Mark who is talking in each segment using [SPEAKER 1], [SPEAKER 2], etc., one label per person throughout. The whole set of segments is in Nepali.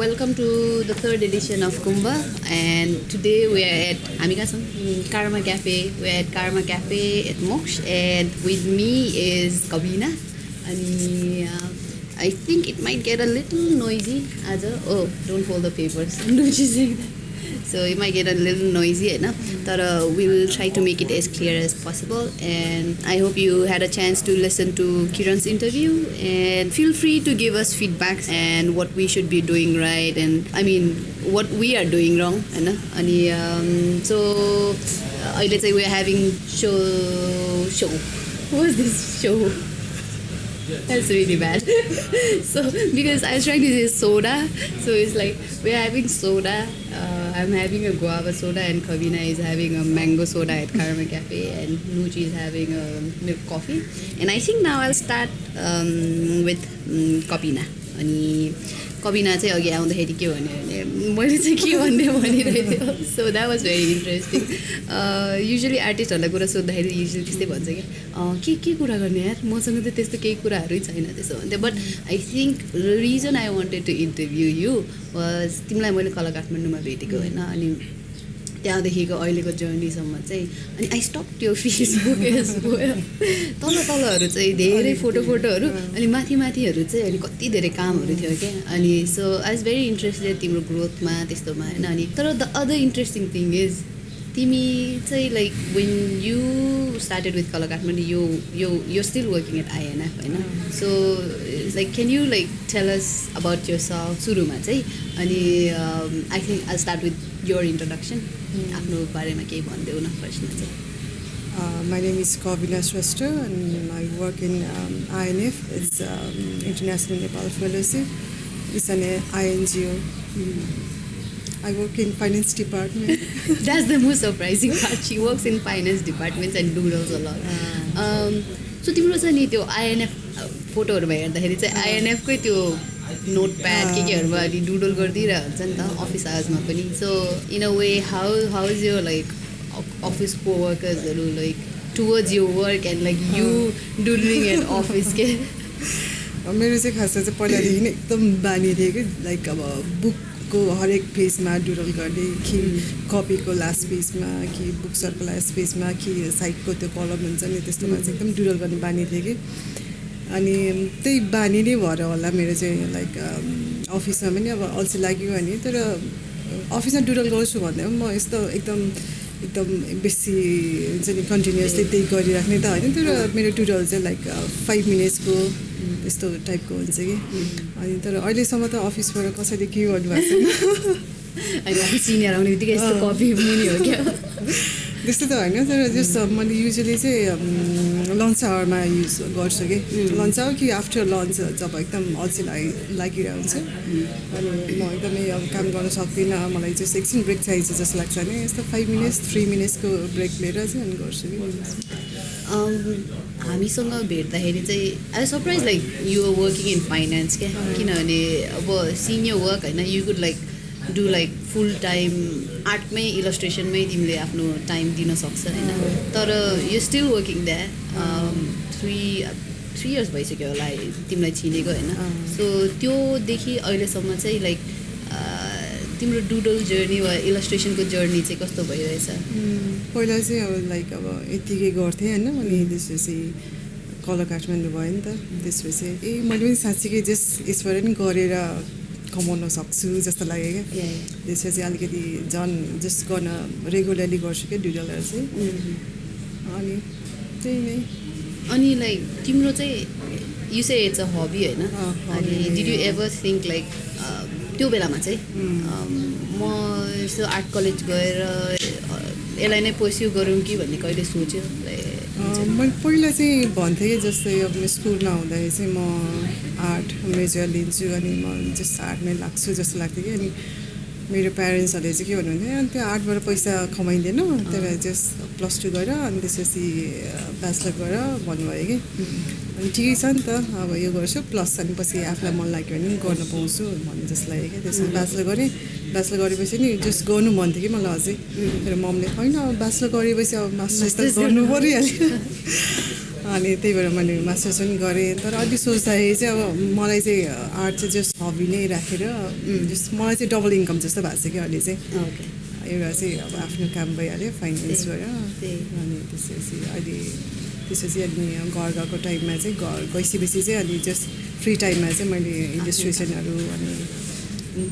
[SPEAKER 1] welcome to the third edition of KUMBHA, and today we are at Karma Cafe. We're at Karma Cafe at Nooch, and with me is Kabina. And I think it might get a little noisy. Oh, don't fold the papers. Nooch is saying that. So it might get a little noisy, but we will try to make it as clear as possible. And I hope you had a chance to listen to Kiran's interview, and feel free to give us feedbacks and what we should be doing right, and what we are doing wrong. So let's say we are having show. What is this show? That's really bad. So because I was trying to say soda, so it's like we're having soda. I'm having a guava soda, and Kabina is having a mango soda at Karma Cafe, and Nooch is having a milk coffee. And I think now I'll start with Kabina. अनि कबिना चाहिँ अघि आउँदाखेरि के भन्यो भने मैले चाहिँ के भन्ने भनिरहेको थियो. So that was very interesting. Usually आर्टिस्टहरूलाई कुरा सोद्धाखेरि युजली त्यस्तै भन्छ कि के कुरा गर्ने यार, मसँग त त्यस्तो केही कुराहरू छैन त्यस्तो भन्थ्यो. But I think reason I wanted to interview you was तिमीलाई मैले कला काठमाडौँमा भेटेको होइन, अनि त्यहाँदेखिको अहिलेको जर्नीसम्म चाहिँ अनि आई स्टप त्यो फेसबुक तलहरू चाहिँ धेरै फोटोहरू अनि माथिहरू चाहिँ अनि कति धेरै कामहरू थियो क्या. अनि so I was very interested तिम्रो ग्रोथमा त्यस्तोमा होइन. अनि तर the other interesting thing is तिमी चाहिँ like when you started with Kala Kathmandu you still working at INF होइन. So like can you like tell us about yourself सुरुमा चाहिँ. अनि I think I start with your introduction. आफ्नो बारेमा केही भनिदेऊ न फर्स्टमा चाहिँ.
[SPEAKER 2] My name is Kabina Shrestha, and I work in INF. It's International Nepal Fellowship. It's an INGO. I work in finance department.
[SPEAKER 1] That's the most surprising part. She works in finance departments and doodles a lot. So तिम्रो चाहिँ नि त्यो INF फोटोहरूमा हेर्दाखेरि चाहिँ INF कै त्यो नोटप्याड केहरूमा अलि डुडल गरिदिइरहेको हुन्छ नि त अफिस आवर्समा पनि. So in a way how is यो लाइक अफिस कोवर्कर्सहरू लाइक टुवर्ड्स यो work and like you doodling at office के.
[SPEAKER 2] मेरो चाहिँ खासमा चाहिँ पहिलादेखि नै एकदम बानी थियो कि लाइक अब बुकको हरेक पेजमा डुडल गर्ने, कि कपीको लास्ट पेजमा, कि बुक्सहरूको लास्ट पेजमा, कि साइडको त्यो कलम हुन्छ नि त्यस्तोमा चाहिँ एकदम डुडल गर्ने बानी थियो कि. अनि त्यही बानी नै भएर होला मेरो चाहिँ लाइक अफिसमा पनि अब अल्छी लाग्यो भने, तर अफिसमा डुडल गर्छु भन्दा पनि म यस्तो एकदम बेसी हुन्छ नि कन्टिन्युसली त्यही गरिराख्ने त होइन. तर मेरो डुडल चाहिँ लाइक 5 मिनट्सको यस्तो टाइपको हुन्छ कि. अनि तर अहिलेसम्म त अफिसबाट कसैले के गर्नुभएको छैन.
[SPEAKER 1] सिनियर आउने बित्तिकै यस्तो कपी मुनि हो क्या
[SPEAKER 2] त्यस्तो त होइन. तर जस्तो मैले युजली चाहिँ लन्च आवरमा युज गर्छु कि. लन्च आवर कि आफ्टर लन्च जब एकदम अल्छी लागिरहेको हुन्छ अनि म एकदमै अब काम गर्न सक्दिनँ, मलाई जस्तो एकछिन ब्रेक चाहिन्छ जस्तो लाग्छ भने यस्तो 5 मिनट्स 3 मिनट्सको ब्रेक लिएर चाहिँ अनि गर्छु कि.
[SPEAKER 1] हामीसँग भेट्दाखेरि चाहिँ I surprise like you are working in finance क्या. किनभने अब सिनियर वर्क होइन, you could like do like full time आर्टमै इलस्ट्रेसनमै तिमीले आफ्नो टाइम दिन सक्छ होइन. तर you still working that 3 years भइसक्यो होला तिमीलाई चिनेको होइन. सो त्योदेखि अहिलेसम्म चाहिँ लाइक तिम्रो डुडल जर्नी वा इलस्ट्रेसनको जर्नी चाहिँ कस्तो भइरहेछ?
[SPEAKER 2] पहिला चाहिँ अब लाइक अब यत्तिकै गर्थेँ होइन. अनि त्यसपछि कला काठमाडौँ भयो नि त. त्यसपछि मैले पनि साँच्चीकै यसबाट नि गरेर कमाउन सक्छु जस्तो लाग्यो क्या. त्यसपछि अलिकति जस्ट गर्न रेगुलरली गर्छु क्या डुडलहरू चाहिँ. अनि त्यही नै.
[SPEAKER 1] अनि लाइक तिम्रो चाहिँ you say it's a hobby होइन. अनि did you ever think like त्यो बेलामा चाहिँ म यस्तो आर्ट कलेज गएर यसलाई नै पर्स्यु गरौँ कि भन्ने कहिले सोच्यो?
[SPEAKER 2] मैले पहिला चाहिँ भन्थेँ कि जस्तै अब स्कुलमा हुँदाखेरि चाहिँ म आर्ट मेजर लिन्छु अनि म जस्ट आर्टमै लाग्छु जस्तो लाग्थ्यो कि. अनि मेरो प्यारेन्ट्सहरूले चाहिँ के भन्नुहुन्थ्यो, अनि त्यो आर्टबाट पैसा कमाइँदैन, त्यही भएर जस्ट +2 गर अनि त्यसपछि ब्याचलर गर भन्नुभयो कि. अनि ठिकै छ नि त अब यो गर्छु प्लस अनि पछि आफूलाई मन लाग्यो भने पनि गर्न पाउँछु भन्ने जस्तो लाग्यो क्या त्यसमा ब्याचलर गरेँ ब्याचलर गरेपछि नि जस्ट गर्नु मन थियो कि मलाई अझै तर मम्मीले होइन अब ब्याचलर गरेपछि अब मास्टर्स त गर्नु परिहाल्यो अनि त्यही भएर मैले मास्टर्स पनि गरेँ तर अलिक सोच्दाखेरि चाहिँ अब मलाई चाहिँ आर्ट चाहिँ जस्ट हबी नै राखेर जस्ट मलाई चाहिँ डबल इन्कम जस्तो भएको छ कि अहिले चाहिँ एउटा चाहिँ अब आफ्नो काम भइहाल्यो फाइनेन्सबाट अनि त्यसपछि अहिले त्यसपछि अनि घर गएको टाइममा चाहिँ घर गइसकेपछि चाहिँ अनि जस्ट फ्री टाइममा चाहिँ मैले इलिस्ट्रेसनहरू अनि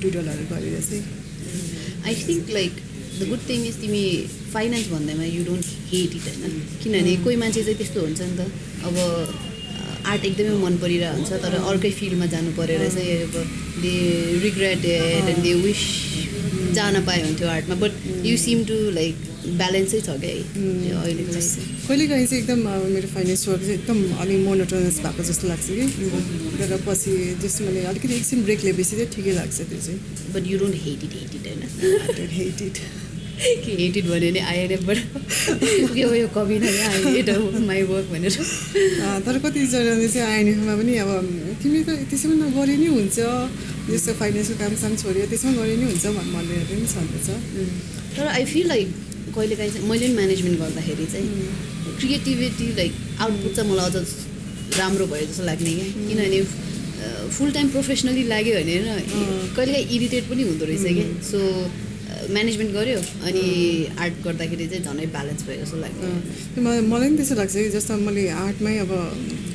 [SPEAKER 2] डुडलहरू गरेर चाहिँ
[SPEAKER 1] I think like the good thing is तिमी फाइनेन्स भन्दैमा यु डोन्ट हेट इट होइन किनभने कोही मान्छे चाहिँ त्यस्तो हुन्छ नि त अब आर्ट एकदमै मन परिरहेको हुन्छ तर अर्कै फिल्डमा जानु परेर चाहिँ अब they regret it and they wish जान पाए हुन्थ्यो आर्टमा but you seem to like ब्यालेन्सै छ क्या अहिलेको चाहिँ
[SPEAKER 2] कहिले काहीँ चाहिँ एकदम मेरो फाइनेन्स वर्क चाहिँ एकदम अलिक मोनोटोनस भएको जस्तो लाग्छ कि तर पछि जस्तो मैले अलिकति एकछिन ब्रेक लिएपछि चाहिँ ठिकै लाग्छ त्यो चाहिँ
[SPEAKER 1] but you don't hate it होइन
[SPEAKER 2] हेट इट
[SPEAKER 1] के हेट इट भन्यो भने आइएनएफबाट यो कविना हेट माई वर्क भनेर
[SPEAKER 2] तर कतिजनाले चाहिँ आइएनएफमा पनि अब तिमी त त्यसैमा गरे नि हुन्छ जस्तो फाइनेन्सको कामसाम छोड्यो त्यसमा गरे नि हुन्छ भनेर पनि छँदैछ
[SPEAKER 1] तर आई फिल लाइक कहिले काहीँ चाहिँ मैले पनि म्यानेजमेन्ट गर्दाखेरि चाहिँ क्रिएटिभिटी लाइक आउटपुट चाहिँ मलाई अझ राम्रो भयो जस्तो लाग्ने क्या किनभने फुल टाइम प्रोफेसनली लाग्यो भने कहिले काहीँ इरिटेट पनि हुँदो रहेछ क्या सो म्यानेजमेन्ट गऱ्यो अनि आर्ट गर्दाखेरि चाहिँ झनै ब्यालेन्स भयो जस्तो लाग्यो
[SPEAKER 2] मलाई पनि त्यस्तो लाग्छ कि जस्तो मैले आर्टमै अब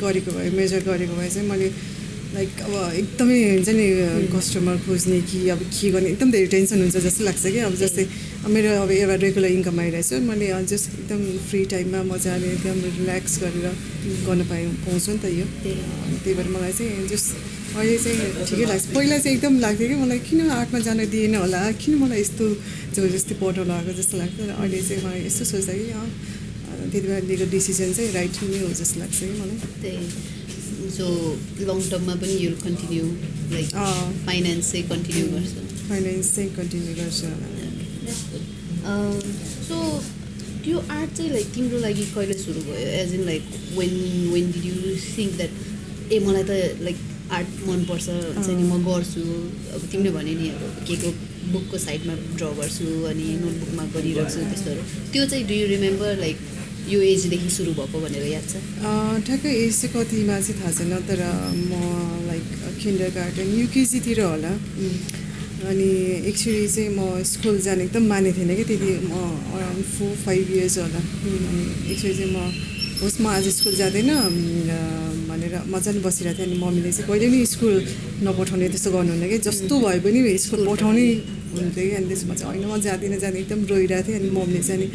[SPEAKER 2] गरेको भए मेजर गरेको भए चाहिँ मैले लाइक अब एकदमै हुन्छ नि कस्टमर खोज्ने कि अब के गर्ने एकदम धेरै टेन्सन हुन्छ जस्तो लाग्छ कि अब जस्तै मेरो अब एउटा रेगुलर इन्कम आइरहेछ मैले जस्ट एकदम फ्री टाइममा मजाले एकदम रिल्याक्स गरेर गर्न पाउँछु नि त यो त्यही भएर मलाई चाहिँ जस्ट अहिले चाहिँ ठिकै लाग्छ पहिला चाहिँ एकदम लाग्थ्यो कि मलाई किन आर्टमा जान दिएन होला किन मलाई यस्तो जबरजस्ती पढ्नु लगाएको जस्तो लाग्थ्यो र अहिले चाहिँ मलाई यस्तो सोच्दा कि त्यति बेला लिएको डिसिजन चाहिँ राइट नै हो जस्तो लाग्छ कि मलाई
[SPEAKER 1] त्यही सो लङ टर्ममा पनि यो कन्टिन्यू लाइक फाइनेन्स चाहिँ कन्टिन्यू गर्छ सो त्यो आर्ट चाहिँ लाइक तिम्रो लागि कहिले सुरु भयो as in like when did you think that मलाई त लाइक आर्ट मनपर्छ हुन्छ नि म गर्छु अब तिमीले भने नि अब के को बुकको साइडमा ड्र गर्छु अनि नोटबुकमा गरिरहेको छु त्यस्तोहरू त्यो चाहिँ डु यु रिमेम्बर लाइक यो एजदेखि सुरु भएको भनेर याद छ
[SPEAKER 2] ठ्याक्कै एज चाहिँ कतिमा चाहिँ थाहा छैन तर म लाइक किन्डर गार्डन युकेजीतिर होला अनि एक्चुली चाहिँ म स्कुल जाने एकदम माने थिएन कि त्यति म अराउन्ड 4-5 इयर्स होला अनि एक्चुली चाहिँ म होस् म आज स्कुल जाँदैन भनेर मजाले बसिरहेको थिएँ अनि मम्मीले चाहिँ कहिले पनि स्कुल नपठाउने त्यस्तो गर्नुहुन्न कि जस्तो भए पनि स्कुल पठाउनै हुन्थ्यो कि अनि त्यसमा चाहिँ होइन म जाँदिनँ एकदम रोइरहेको थिएँ अनि मम्मीले चाहिँ अनि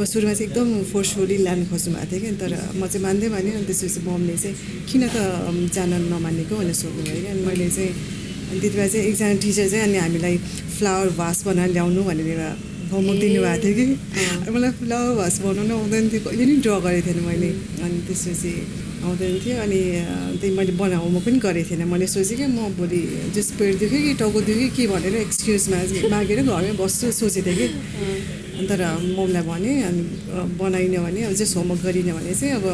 [SPEAKER 2] सुरुमा चाहिँ एकदम फोर्सफुली लानु खोज्नु भएको थियो कि तर म चाहिँ मान्दै मानेँ अनि त्यसपछि मम्मीले चाहिँ किन त जान नमानेको भनेर सोध्नुभयो कि अनि मैले चाहिँ अनि त्यति बेला चाहिँ एकजना टिचर चाहिँ अनि हामीलाई फ्लावर भास बनाएर ल्याउनु भनेर एउटा होमवर्क दिनुभएको थियो कि मलाई फ्लावर भास बनाउनु आउँदैन थियो कहिले पनि ड्र गरेको थिएन मैले अनि त्यसपछि आउँदैन थियो अनि त्यही मैले होमवर्क पनि गरेको थिएन मैले सोचेँ कि म भोलि जस्ट पेट दुख्यो कि टाउको दुख्यो कि भनेर एक्सक्युजमा मागेर घरमै बस्छु सोचेको थिएँ कि तर मम्मीलाई भने अनि बनाइनँ भने अब जस्ट होमवर्क गरिनँ भने चाहिँ अब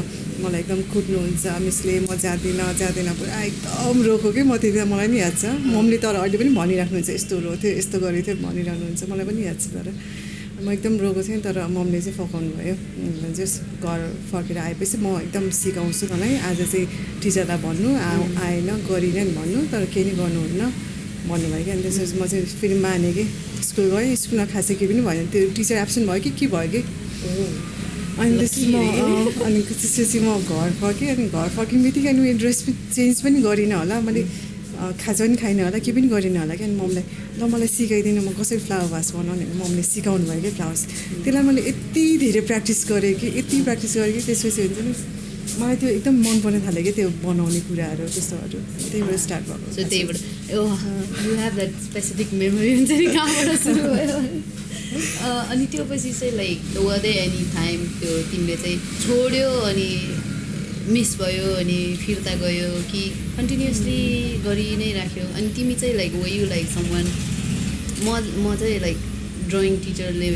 [SPEAKER 2] मलाई एकदम कुट्नुहुन्छ मिसले म जाँदिनँ पुरा एकदम रोको कि म त्यति बेला मलाई पनि याद छ मम्मीले तर अहिले पनि भनिराख्नुहुन्छ यस्तो रोएको थियो यस्तो गरेको थियो भनिराख्नुहुन्छ मलाई पनि याद छ तर म एकदम रोएको थिएँ तर मम्मीले चाहिँ फकाउनु भयो जस्ट घर फर्केर आएपछि म एकदम सिकाउँछु तँलाई आज चाहिँ टिचरलाई भन्नु आएन गरिनँ नि भन्नु तर केही नै गर्नुहुन्न भन्नुभयो कि अनि त्यसपछि म चाहिँ फेरि मानेँ कि स्कुल गएँ स्कुलमा खासै केही पनि भएन त्यो टिचर एब्सेन्ट भयो कि भयो कि अनि त्यसपछि अनि त्यसपछि म घर फर्केँ अनि घर फर्किने बित्तिकै अनि मेरो ड्रेस चेन्ज पनि गरिनँ होला मैले खाजा पनि खाइनँ होला केही पनि गरिनँ होला कि अनि मम्मीलाई ल मलाई सिकाइदिनु म कसरी फ्लावर भास बनाउने मम्मीले सिकाउनु भयो कि फ्लावर्स त्यसलाई मैले यति धेरै प्र्याक्टिस गरेँ कि त्यसपछि हुन्छ नि मलाई त्यो एकदम मन पर्न थाल्यो कि त्यो बनाउने कुराहरू त्यस्तोहरू त्यहीबाट स्टार्ट भएको
[SPEAKER 1] सो त्यहीबाट you have that specific memory हुन्छ नि कहाँबाट सुरु भयो अनि त्यो पछि चाहिँ लाइक वादे एनी टाइम त्यो तिमीले चाहिँ छोड्यो अनि मिस भयो अनि फिर्ता गयो कि कन्टिन्युसली गरि नै राख्यो अनि तिमी चाहिँ like way you like someone म चाहिँ लाइक ड्रइङ टिचरले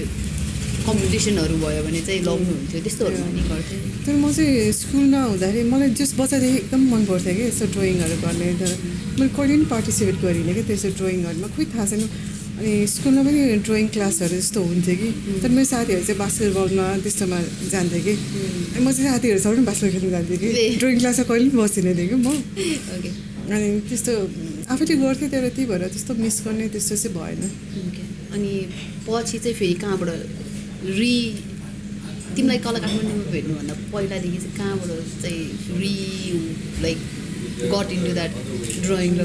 [SPEAKER 1] कम्पिटिसनहरू भयो भने चाहिँ लाउनुहुन्थ्यो त्यस्तोहरू पनि गर्थ्यो
[SPEAKER 2] तर म चाहिँ स्कुलमा हुँदाखेरि मलाई जस्ट बच्चादेखि एकदम मन पर्थ्यो कि यस्तो ड्रइङहरू गर्ने तर मैले कहिले पनि पार्टिसिपेट गरिनँ कि त्यस्तो ड्रइङहरूमा खोइ थाहा छैन अनि स्कुलमा पनि ड्रइङ क्लासहरू जस्तो हुन्थ्यो कि तर मेरो साथीहरू चाहिँ बास्केटबलमा त्यस्तोमा जान्थेँ कि म चाहिँ साथीहरूसँग पनि बास्केट खेल्नु जान्थेँ कि ड्रइङ क्लासमा कहिले पनि बसिनँ थिएँ कि म अनि त्यस्तो आफैले गर्थेँ तर त्यही भएर त्यस्तो मिस गर्ने त्यस्तो चाहिँ भएन
[SPEAKER 1] अनि पछि चाहिँ फेरि कहाँबाट तिमीलाई कला काठमाडौँमा भेट्नुभन्दा पहिलादेखि चाहिँ कहाँबाट चाहिँ like got into that drawing र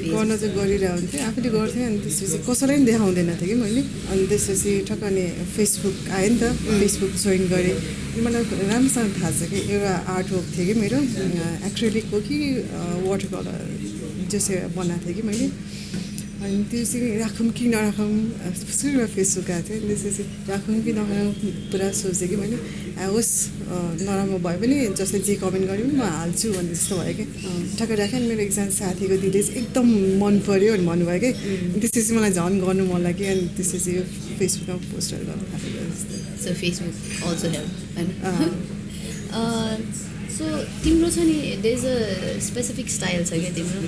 [SPEAKER 2] गर्न चाहिँ गरिरहेको हुन्थेँ आफैले गर्थेँ अनि त्यसपछि कसैलाई पनि देखाउँदैन थिएँ कि मैले अनि त्यसपछि ठक्क अनि फेसबुक आयो नि त फेसबुक जोइन गरेँ अनि मलाई राम्रोसँग थाहा छ कि एउटा आर्ट वर्क थियो कि मेरो एक्रेलिकको कि वाटर कलर जसै बनाएको थिएँ कि मैले अनि त्यो चाहिँ राखौँ कि नराखौँ सुरुमा फेसबुक आएको थियो त्यसपछि राखौँ कि नराखौँ पुरा सोचेँ कि मैले होस् नराम्रो भयो भने जसले जे कमेन्ट गर्यो भने म हाल्छु भन्ने जस्तो भयो कि ठक्कै राखेँ अनि मेरो एकजना साथीको दिदीले चाहिँ एकदम मन पऱ्यो भने भन्नुभयो कि त्यसपछि मलाई झन् गर्नु मन लाग्यो अनि त्यसपछि यो फेसबुकमा पोस्टहरू गर्नु थालेको जस्तो
[SPEAKER 1] सो फेसबुक अल्सो हेल्प होइन सो तिम्रो छ नि there is a specific style छ क्या तिम्रो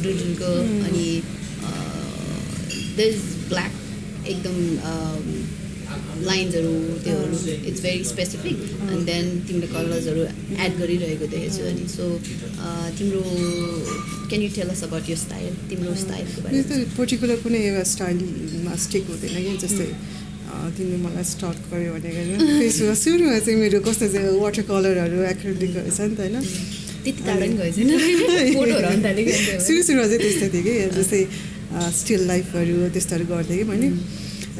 [SPEAKER 1] डुडलको अनि देयर इज ब्ल्याक एकदम लाइन्सहरू त्योहरू it's very specific and then तिमीले कलर्सहरू एड गरिरहेको देखेछु अनि सो तिम्रो can you tell us about यो स्टाइल तिम्रो स्टाइलको बारेमा
[SPEAKER 2] पर्टिकुलर कुनै एउटा स्टाइलमा स्टिक हुँदैन कि जस्तै तिमीले मलाई स्टार्ट गर्यो भने फेसबुकमा सुरुमा चाहिँ मेरो कस्तो चाहिँ वाटर कलरहरू एक्रेलिकहरू छ नि त होइन
[SPEAKER 1] त्यति टाढा पनि गएछ
[SPEAKER 2] सुरुमा चाहिँ त्यस्तो थियो कि जस्तै स्टिल लाइफहरू त्यस्तोहरू गर्थेँ कि मैले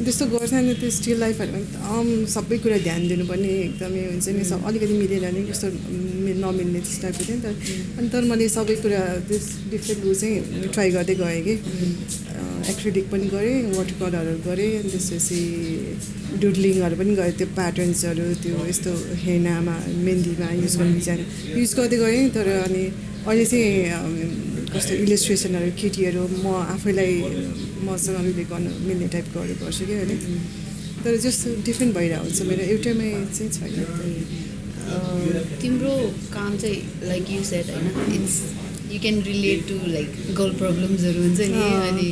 [SPEAKER 2] त्यस्तो गर्छ नि त्यो स्टिल लाइफहरूमा एकदम सबै कुरा ध्यान दिनुपर्ने एकदमै हुन्छ नि सब अलिकति मिलेर नि कस्तो नमिल्ने त्यस्तो टाइपको थियो नि त अनि तर मैले सबै कुरा त्यस डिफ्रेन्ट ऊ चाहिँ ट्राई गर्दै गएँ कि एक्रेलिक पनि गरेँ वाटर कलरहरू गरेँ अनि त्यसपछि डुडलिङहरू पनि गरेँ त्यो प्याटर्न्सहरू त्यो यस्तो हेनामा मेहन्दीमा युज गर्ने डिजाइन युज गर्दै गएँ तर अनि अहिले चाहिँ कस्तो इलिस्ट्रेसनहरू केटीहरू म आफैलाई मसँग रिलेट गर्न मिल्ने टाइपकोहरू गर्छु कि अहिले तर जस्तो डिफ्रेन्ट भइरहेको हुन्छ मेरो एउटैमै चाहिँ छैन
[SPEAKER 1] तिम्रो काम चाहिँ लाइक यु सेड होइन it's you can relate to like girl प्रब्लम्सहरू हुन्छ नि अनि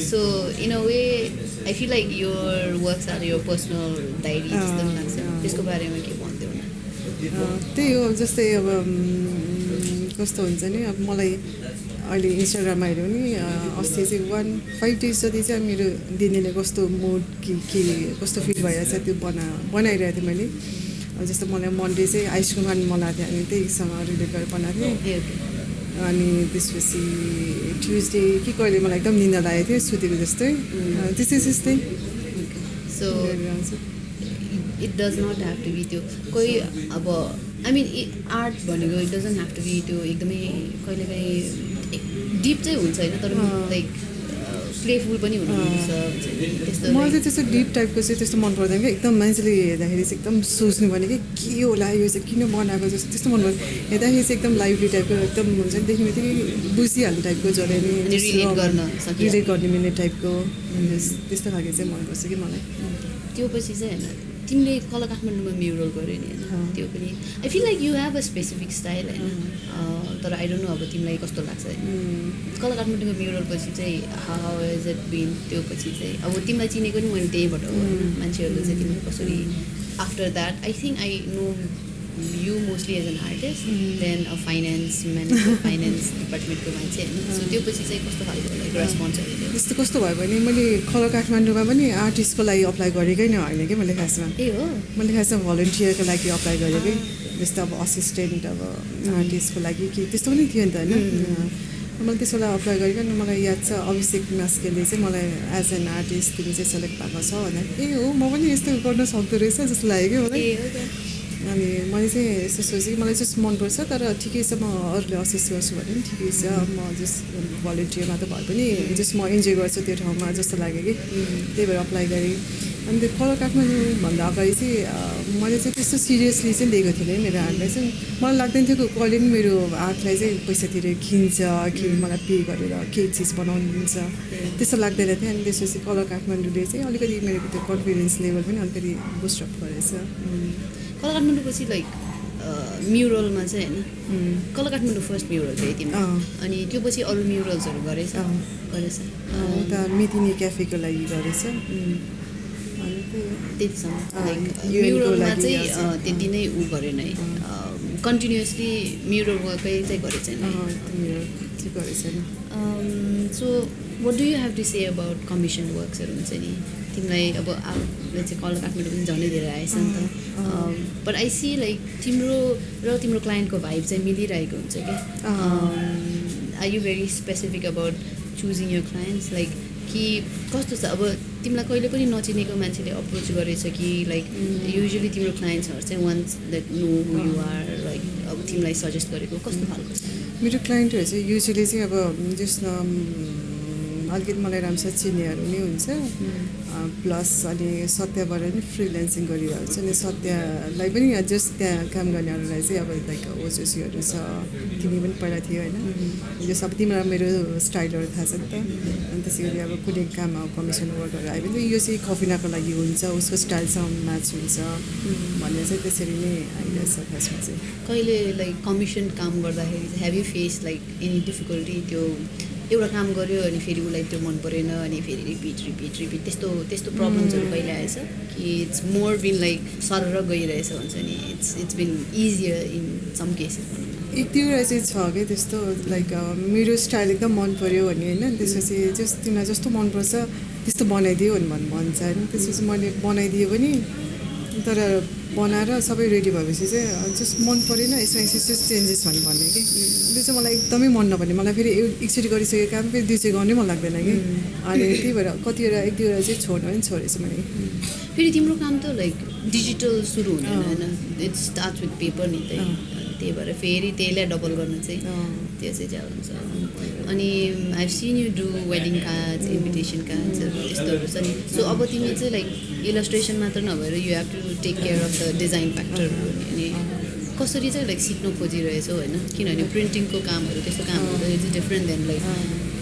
[SPEAKER 1] so in a way I feel like your works are your personal diary जस्तो पनि लाग्छ त्यसको बारेमा के भन्थ्यौ न
[SPEAKER 2] त्यही हो जस्तै अब कस्तो हुन्छ नि अब मलाई अहिले इन्स्टाग्राममा हेऱ्यो भने अस्ति चाहिँ 5 days जति चाहिँ मेरो दिदीले कस्तो मुड के कस्तो फिल भइरहेछ त्यो बनाइरहेको थिएँ मैले जस्तो मलाई मनडे चाहिँ आइसक्रिम खानु मन लाग्थ्यो अनि त्यहीसँग रिलेट गरेर बनाएको थिएँ अनि त्यसपछि ट्युजडे कि कहिले मलाई एकदम निन्दा लागेको थियो सुतेको जस्तै त्यस्तै
[SPEAKER 1] so it does not have to be त्यो कोही अब आई मिन आर्ट भनेको it doesn't have to be त्यो एकदमै कहिलेकाहीँ डिप चाहिँ हुन्छ होइन तर लाइक प्लेफुल पनि हुनुहुन्छ त्यस्तो
[SPEAKER 2] मलाई चाहिँ त्यस्तो डिप टाइपको चाहिँ त्यस्तो मन पर्दैन क्या एकदम मान्छेले हेर्दाखेरि चाहिँ एकदम सोच्नु भने कि के होला यो चाहिँ किन बनाएको जस्तो त्यस्तो मन पर्छ हेर्दाखेरि चाहिँ एकदम लाइभली टाइपको एकदम हुन्छ नि देख्ने बित्तिकै बुझिहाल्ने टाइपको जसले रिलेट गर्ने मिल्ने टाइपको त्यस्तो खालको चाहिँ मनपर्छ कि मलाई
[SPEAKER 1] त्यो पछि चाहिँ होइन तिमीले कला काठमाडौँमा म्युरल गर्यो नि होइन त्यो पनि I feel like you have a specific style होइन तर आई डोन्ट नो अब तिमीलाई कस्तो लाग्छ होइन कला काठमाडौँको म्युरल पछि चाहिँ हाउ इज इट बिन त्यो पछि चाहिँ अब तिमीलाई चिनेको नि मैले त्यहीबाट हो होइन मान्छेहरूले चाहिँ तिमीले कसरी after that I think I know you mostly as an artist then a finance manager finance डिपार्टमेन्टको मान्छे होइन सो त्यो पछि चाहिँ कस्तो खालको लाइक रेस्पोन्सिबिलिटी
[SPEAKER 2] त्यस्तो कस्तो भयो भने मैले कला काठमाडौँमा पनि आर्टिस्टको लागि अप्लाई गरेकै नै होइन कि मैले खासमा मैले खासमा भलन्टियरको लागि अप्लाई गरेँ कि जस्तो अब असिस्टेन्ट अब आर्टिस्टको लागि कि त्यस्तो पनि थियो नि त होइन मैले त्यसको लागि अप्लाई गरेको अनि मलाई याद छ अभिषेक मास्केले चाहिँ मलाई एज एन आर्टिस्ट तिमी चाहिँ सेलेक्ट भएको छ भनेर ए हो म पनि यस्तो गर्न सक्दो रहेछ जस्तो लाग्यो कि मलाई अनि मैले चाहिँ यस्तो सोचेँ मलाई जस्ट मनपर्छ तर ठिकै छ म अरूले असिस्ट गर्छु भने पनि ठिकै छ म जस्ट भलिन्टियरमा त भए पनि जस्ट म इन्जोय गर्छु त्यो ठाउँमा जस्तो लाग्यो कि त्यही भएर अप्लाई गरेँ अनि त्यो कलर काठमाडौँभन्दा अगाडि चाहिँ मैले चाहिँ त्यस्तो सिरियसली चाहिँ लिएको थिएँ मेरो आर्टलाई चाहिँ मलाई लाग्दैन थियो कसले पनि मेरो आर्टलाई चाहिँ पैसा तिरेर किन्छ कि मलाई पे गरेर केही चिज बनाउनु दिन्छ त्यस्तो लाग्दैन थियो अनि त्यसपछि कलर काठमाडौँले चाहिँ अलिकति मेरो त्यो कन्फिडेन्स लेभल पनि अलिकति बुस्टअप गरेछ
[SPEAKER 1] कलर काठमाडौँ पछि लाइक म्युरलमा चाहिँ होइन कलर काठमाडौँ फर्स्ट म्युरल थियो तिम्रो अनि त्यो पछि अरू म्युरल्सहरू गरेछ
[SPEAKER 2] उता मितिनी क्याफेको लागि गरेछ
[SPEAKER 1] त्यतिसम्म लाइक म्युरलमा चाहिँ त्यति नै ऊ गरेन है कन्टिन्युसली म्युरल वर्कै चाहिँ गरेको छैन so what do you have to say about commission वर्क्सहरू हुन्छ नि तिमीलाई अब आफूले चाहिँ कलर काठमाडौँ पनि झनै धेरै आएछ नि त बट आई सी लाइक तिम्रो र तिम्रो क्लाइन्टको भाइब चाहिँ मिलिरहेको हुन्छ क्या are you very specific about choosing your clients like कि कस्तो छ अब तिमीलाई कहिले पनि नचिनेको मान्छेले अप्रोच गरेछ कि लाइक युजली तिम्रो क्लाइन्ट्सहरू चाहिँ wants that know who you are like अब तिमीलाई सजेस्ट गरेको कस्तो खालको छ
[SPEAKER 2] मेरो क्लाइन्टहरू चाहिँ युजली चाहिँ अब जसमा अलिकति मलाई राम्रोसँग चिन्नेहरू नै हुन्छ प्लस अनि सत्यबाट पनि फ्रिल्यान्सिङ गरिरहेको हुन्छ अनि सत्यलाई पनि जस त्यहाँ काम गर्नेहरूलाई चाहिँ अब लाइक ओजस्यूहरू छ तिमी पनि पहिला थियो होइन जस अब तिमीलाई मेरो स्टाइलहरू थाहा छ नि त अनि त्यसै गरी अब कुनै काम अब कमिसन वर्कहरू आयो भने यो चाहिँ कफिनाको लागि हुन्छ उसको स्टाइलसँग म्याच हुन्छ भन्ने चाहिँ त्यसरी नै आइरहेछ खासमा चाहिँ
[SPEAKER 1] कहिले लाइक कमिसन काम गर्दाखेरि have you face like any difficulty त्यो एउटा काम गर्यो अनि फेरि उसलाई त्यो मन परेन अनि फेरि रिपिट त्यस्तो प्रब्लम्सहरू कहिले आएछ कि इट्स मोर बिन लाइक सरर गइरहेछ भन्छ नि it's been easier in some cases
[SPEAKER 2] एक दुईवटा चाहिँ छ कि त्यस्तो लाइक मेरो स्टाइल एकदम मन पऱ्यो भने होइन त्यसपछि तिमीलाई जस्तो मनपर्छ त्यस्तो बनाइदियो भने भन्छ होइन त्यसपछि मैले बनाइदियो भने तर बनाएर सबै रेडी भएपछि चाहिँ जस्ट मन परेन यसमा यसो चेन्जेस भन्ने कि त्यो चाहिँ मलाई एकदमै मन नपर्ने मलाई फेरि एकचोटि गरिसकेको काम फेरि दुईचोटि गर्नै मन लाग्दैन कि अनि त्यही भएर कतिवटा एक दुईवटा चाहिँ छोड्नु पनि छोडेछु मैले
[SPEAKER 1] फेरि तिम्रो काम त लाइक डिजिटल सुरु हुँदैन होइन इट्स स्टार्ट विथ पेपर नि त्यही भएर फेरि त्यसलाई डबल गर्न चाहिँ त्यो चाहिँ ज्यादा हुन्छ अनि I've seen you do wedding cards invitation कार्ड्सहरू त्यस्तोहरू छ नि सो अब तिमी चाहिँ लाइक इलस्ट्रेसन मात्र नभएर you have to take care of the design फ्याक्टरहरू अनि कसरी चाहिँ लाइक सिक्नु खोजिरहेछौ होइन किनभने प्रिन्टिङको कामहरू त्यस्तो कामहरू इज डिफ्रेन्ट देन लाइक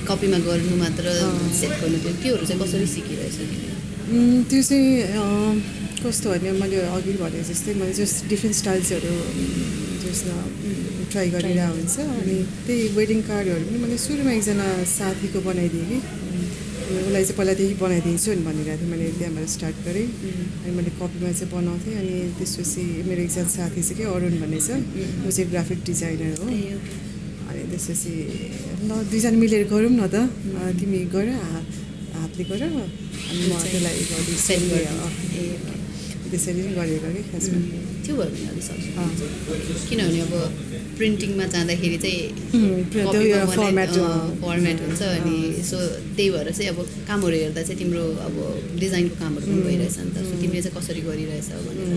[SPEAKER 1] कपीमा गर्नु मात्र सेट गर्नु त्योहरू चाहिँ कसरी सिकिरहेछ
[SPEAKER 2] त्यो चाहिँ कस्तो भने मैले अघि भने जस्तै मैले जस्ट डिफ्रेन्ट स्टाइल्सहरू जसमा ट्राई गरिरहेको हुन्छ अनि त्यही वेडिङ कार्डहरू पनि मैले सुरुमा एकजना साथीको बनाइदिएँ कि उसलाई चाहिँ पहिलादेखि बनाइदिन्छु नि भनिरहेको थिएँ मैले त्यहाँबाट स्टार्ट गरेँ अनि मैले कपीमा चाहिँ बनाउँथेँ अनि त्यसपछि मेरो एकजना साथी चाहिँ के अरुण भन्ने छ ऊ चाहिँ ग्राफिक डिजाइनर हो अनि त्यसपछि ल दुईजना मिलेर गरौँ न त तिमी गर हातले गर अनि म त्यसलाई सेन्ड गरेँ त्यसरी नै गरेको कि खासमा
[SPEAKER 1] त्यो भयो भने अलिक सक्छ किनभने अब प्रिन्टिङमा जाँदाखेरि चाहिँ फर्मेट हुन्छ अनि सो त्यही भएर चाहिँ अब कामहरू हेर्दा चाहिँ तिम्रो अब डिजाइनको कामहरू पनि भइरहेछ नि त सो तिमीले चाहिँ कसरी गरिरहेछ भनेर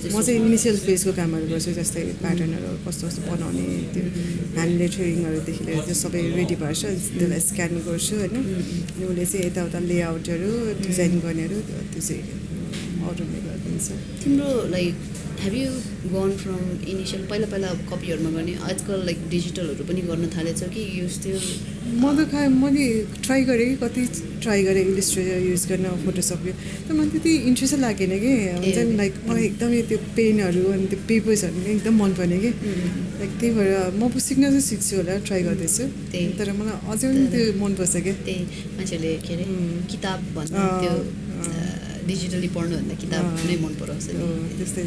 [SPEAKER 2] म चाहिँ इनिसियल फेजको कामहरू गर्छु जस्तै प्याटर्नहरू कस्तो कस्तो बनाउने त्यो ह्यान्ड लेटरिङहरूदेखि लिएर त्यो सबै रेडी भएछ त्यसलाई स्क्यान गर्छु होइन अनि उसले चाहिँ यताउता लेआउटहरू डिजाइन गर्नेहरू त्यो चाहिँ अरूले गरिदिन्छ
[SPEAKER 1] तिम्रो like have you gonna from initial पहिला कपीहरूमा गर्ने आजकल लाइक डिजिटलहरू पनि गर्न थालेछ कि यु स्टिल
[SPEAKER 2] मैले ट्राई गरेँ कति ट्राई गरेँ इलिस्ट्रेटर युज गर्न फोटोसपले तर मलाई त्यति इन्ट्रेस्टै लागेन कि हुन्छ नि लाइक मलाई एकदमै त्यो पेनहरू अनि त्यो पेपर्सहरू पनि एकदम मनपर्ने कि लाइक त्यही भएर म सिक्न चाहिँ सिक्छु होला ट्राई गर्दैछु तर मलाई अझै पनि त्यो मनपर्छ क्या
[SPEAKER 1] त्यही मान्छेहरूले के अरे किताब भन्दा त्यो डिजिटली पढ्नुभन्दा किताब नै मन पराउँछ
[SPEAKER 2] त्यस्तै